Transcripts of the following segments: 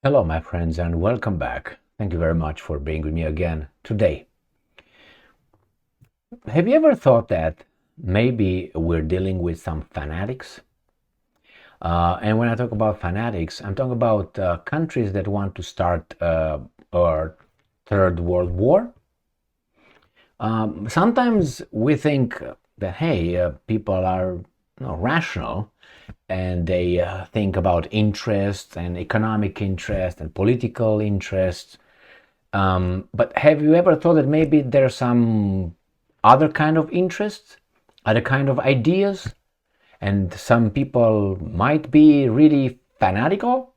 Hello, my friends, and welcome back. Thank you very much for being with me again today. Have you ever thought that maybe we're dealing with some fanatics? And when I talk about fanatics, I'm talking about countries that want to start a third world war. Sometimes we think that, hey, people are rational and they think about interests and economic interests and political interests. But have you ever thought that maybe there's some other kind of interests, other kind of ideas, and some people might be really fanatical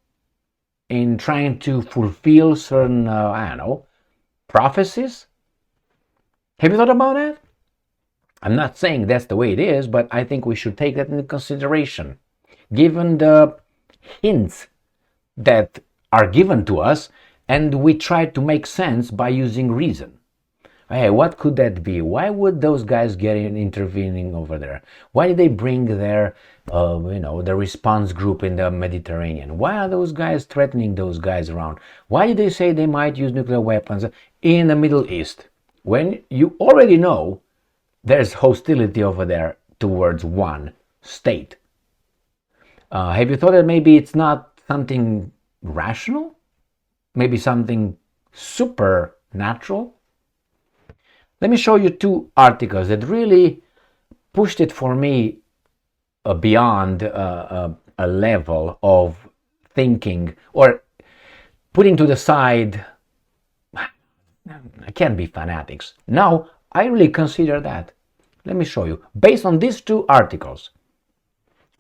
in trying to fulfill certain, I don't know, prophecies? Have you thought about that? I'm not saying that's the way it is, but I think we should take that into consideration, given the hints that are given to us, and we try to make sense by using reason. Hey, what could that be? Why would those guys get intervening over there? Why did they bring their, the response group in the Mediterranean? Why are those guys threatening those guys around? Why did they say they might use nuclear weapons in the Middle East? When you already know there's hostility over there towards one state. Have you thought that maybe it's not something rational? Maybe something supernatural? Let me show you two articles that really pushed it for me beyond a level of thinking or putting to the side. I can't be fanatics. Now, I really consider that. Let me show you. Based on these two articles,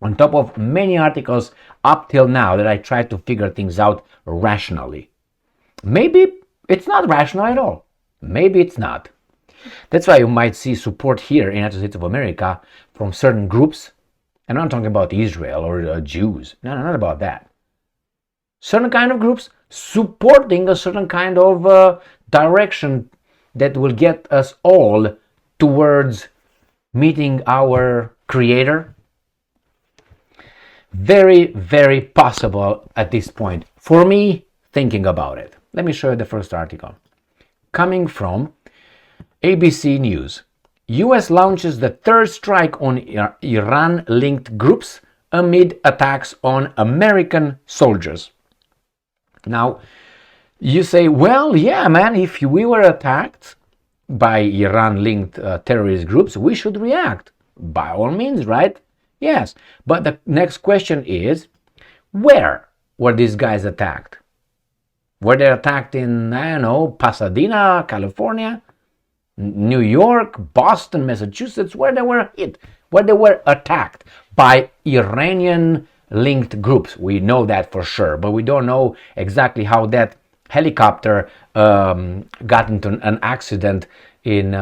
on top of many articles up till now that I tried to figure things out rationally. Maybe it's not rational at all. Maybe it's not. That's why you might see support here in the United States of America from certain groups. And I'm not talking about Israel or Jews. No, not about that. Certain kind of groups supporting a certain kind of direction that will get us all towards meeting our Creator. Very, very possible at this point for me thinking about it. Let me show you the first article. Coming from ABC News. US launches the third strike on Iran-linked groups amid attacks on American soldiers. Now, you say, well, yeah, man, if we were attacked by Iran-linked terrorist groups, we should react. By all means, right? Yes. But the next question is, where were these guys attacked? Were they attacked in, I don't know, Pasadena, California, New York, Boston, Massachusetts, where they were hit, where they were attacked by Iranian-linked groups? We know that for sure, but we don't know exactly how that helicopter got into an accident in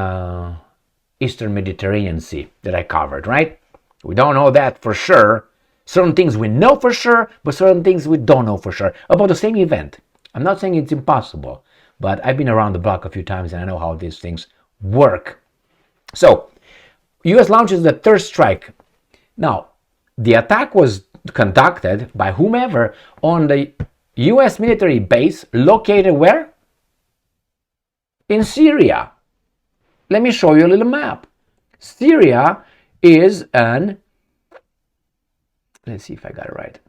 Eastern Mediterranean Sea that I covered, right? We don't know that for sure. Certain things we know for sure, but certain things we don't know for sure about the same event. I'm not saying it's impossible, but I've been around the block a few times and I know how these things work. So, US launches the third strike. Now, the attack was conducted by whomever on the US military base located where? In Syria. Let me show you a little map. Syria is let's see if I got it right.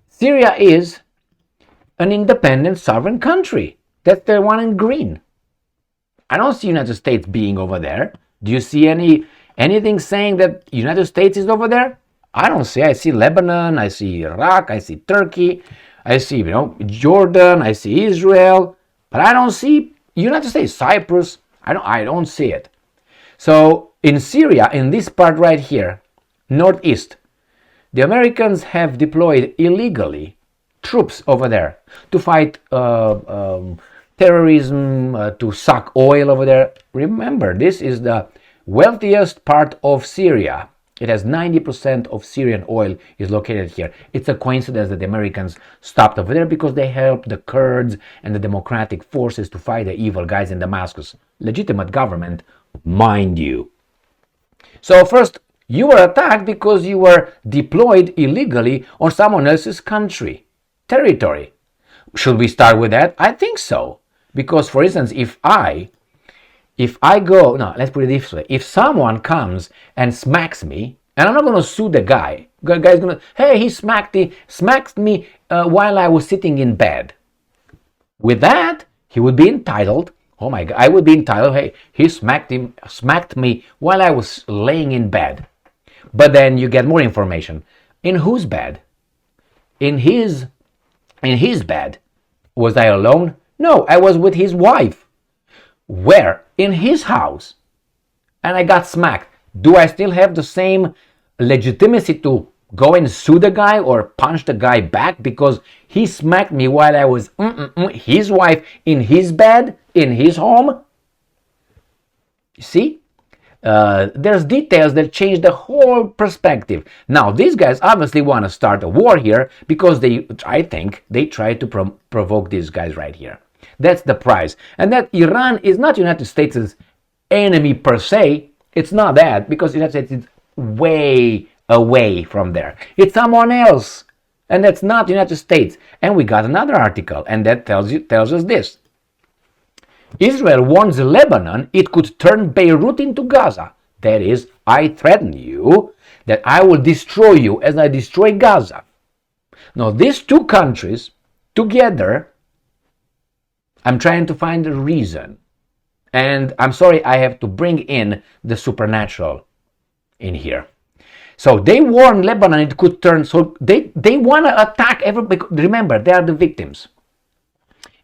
Syria is an independent sovereign country. That's the one in green. I don't see United States being over there. Do you see anything saying that United States is over there? I don't see. I see Lebanon, I see Iraq, I see Turkey, I see Jordan, I see Israel, but I don't see United States, Cyprus. I don't see it. So in Syria, in this part right here, northeast, the Americans have deployed illegally troops over there to fight terrorism, to suck oil over there. Remember, this is the wealthiest part of Syria. It has 90% of Syrian oil is located here. It's a coincidence that the Americans stopped over there because they helped the Kurds and the democratic forces to fight the evil guys in Damascus. Legitimate government, mind you. So first, you were attacked because you were deployed illegally on someone else's country, territory. Should we start with that? I think so. Because, for instance, if I go, no, let's put it this way. If someone comes and smacks me, and I'm not going to sue the guy. The guy's going to, hey, he smacked me while I was sitting in bed. With that, he would be entitled, oh my God, I would be entitled, hey, he smacked me while I was laying in bed. But then you get more information. In whose bed? In his bed. Was I alone? No, I was with his wife. Where? In his house. And I got smacked. Do I still have the same legitimacy to go and sue the guy or punch the guy back because he smacked me while I was his wife in his bed, in his home? You see? There's details that change the whole perspective. Now, these guys obviously want to start a war here because I think they try to provoke these guys right here. That's the price. And that Iran is not United States' enemy per se. It's not that, because the United States is way away from there. It's someone else. And that's not the United States. And we got another article, and that tells us this. Israel warns Lebanon it could turn Beirut into Gaza. That is, I threaten you that I will destroy you as I destroy Gaza. Now, these two countries together, I'm trying to find a reason. And I'm sorry, I have to bring in the supernatural in here. So they warn Lebanon it could turn, so they want to attack everybody. Remember, they are the victims.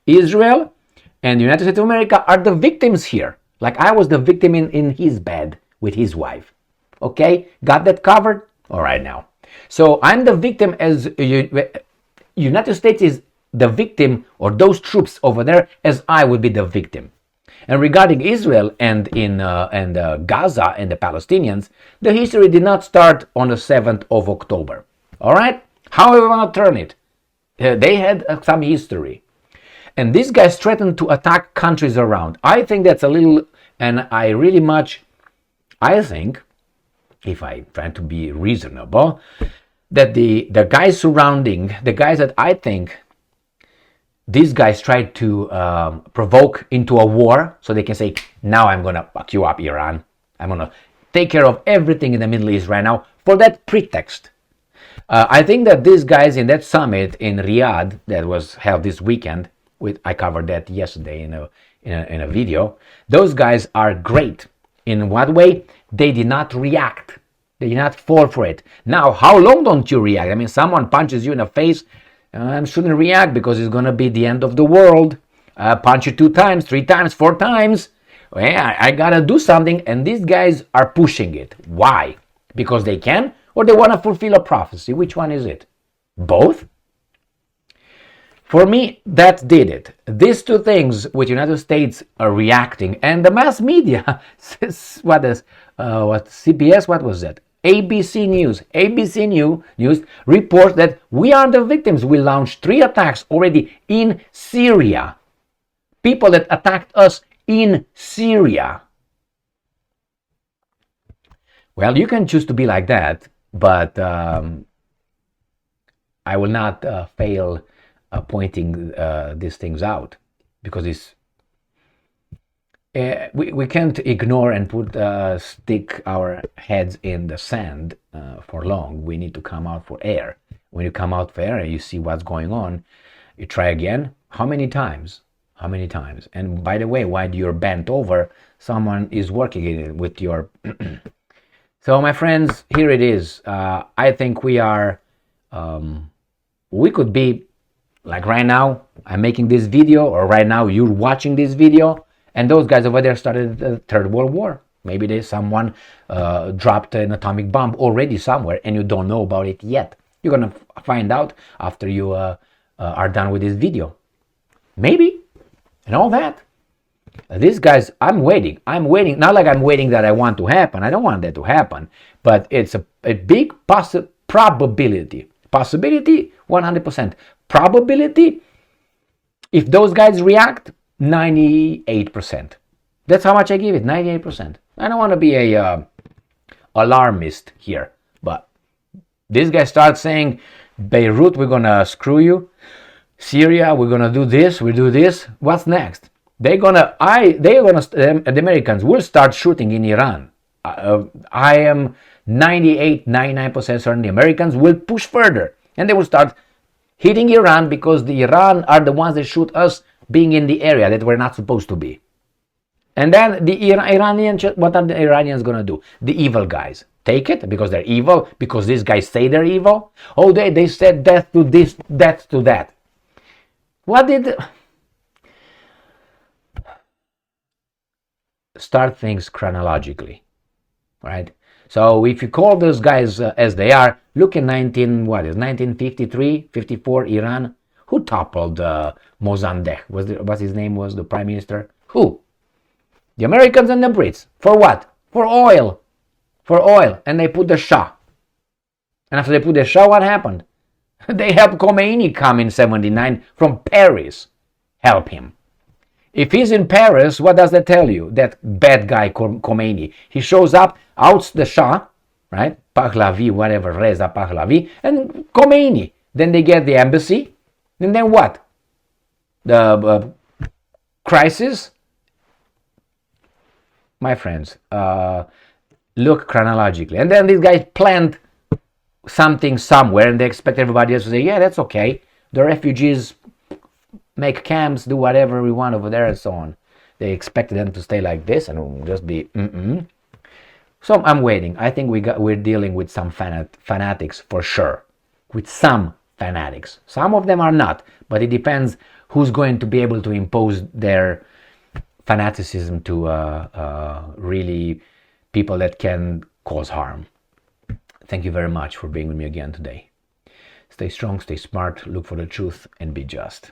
Israel and the United States of America are the victims here. Like I was the victim in his bed with his wife. Okay, got that covered? All right now. So I'm the victim as United States is the victim, or those troops over there, as I would be the victim. And regarding Israel and Gaza and the Palestinians, the history did not start on the 7th of October. All right? However you want to turn it, they had some history. And these guys threatened to attack countries around. I think that's a little, and I think, if I try to be reasonable, that the guys surrounding, the guys that I think these guys tried to provoke into a war so they can say, now I'm going to fuck you up, Iran. I'm going to take care of everything in the Middle East right now for that pretext. I think that these guys in that summit in Riyadh that was held this weekend, I covered that yesterday in a video, those guys are great. In what way? They did not react. They did not fall for it. Now, how long don't you react? I mean, someone punches you in the face, I shouldn't react because it's going to be the end of the world. Punch you 2 times, 3 times, 4 times. Well, I got to do something, and these guys are pushing it. Why? Because they can, or they want to fulfill a prophecy? Which one is it? Both? For me, that did it. These two things with United States are reacting, and the mass media, what CBS, what was that? ABC News reports that we are the victims. We launched 3 attacks already in Syria. People that attacked us in Syria. Well, you can choose to be like that, but I will not fail pointing these things out, because it's we can't ignore and stick our heads in the sand for long. We need to come out for air. When you come out for air and you see what's going on, you try again. How many times? And by the way, while you're bent over, someone is working in it with your So my friends, here it is. I think we could be like right now I'm making this video, or right now you're watching this video, and those guys over there started the Third World War. Maybe someone dropped an atomic bomb already somewhere and you don't know about it yet. You're going to find out after you are done with this video. Maybe. And all that. These guys, I'm waiting. Not like I'm waiting that I want to happen. I don't want that to happen. But it's a big probability. Possibility, 100%. Probability, if those guys react, 98%. That's how much I give it, 98%. I don't want to be a alarmist here, but this guy starts saying, Beirut, we're gonna screw you. Syria, we're gonna do this, we do this. What's next? The Americans will start shooting in Iran. I am 98, 99% certain the Americans will push further, and they will start hitting Iran because the Iran are the ones that shoot us being in the area that we're not supposed to be. And then the Iranians, what are the Iranians gonna do? The evil guys take it because they're evil, because these guys say they're evil. Oh, they said death to this, death to that. What did... Start things chronologically, right? So if you call those guys as they are, look in 1953, 54, Iran. Who toppled Mossadegh? What's his name was the prime minister? Who? The Americans and the Brits. For what? For oil. For oil. And they put the Shah. And after they put the Shah, what happened? They helped Khomeini come in 79 from Paris. Help him. If he's in Paris, what does that tell you? That bad guy Khomeini. He shows up, outs the Shah, right? Pahlavi, whatever, Reza Pahlavi, and Khomeini. Then they get the embassy. And then what? The crisis? My friends, look chronologically. And then these guys planned something somewhere, and they expect everybody else to say, yeah, that's okay. The refugees make camps, do whatever we want over there, and so on. They expected them to stay like this and just be So I'm waiting. I think we're dealing with some fanatics for sure. With some fanatics. Some of them are not, but it depends who's going to be able to impose their fanaticism to really people that can cause harm. Thank you very much for being with me again today. Stay strong, stay smart, look for the truth, and be just.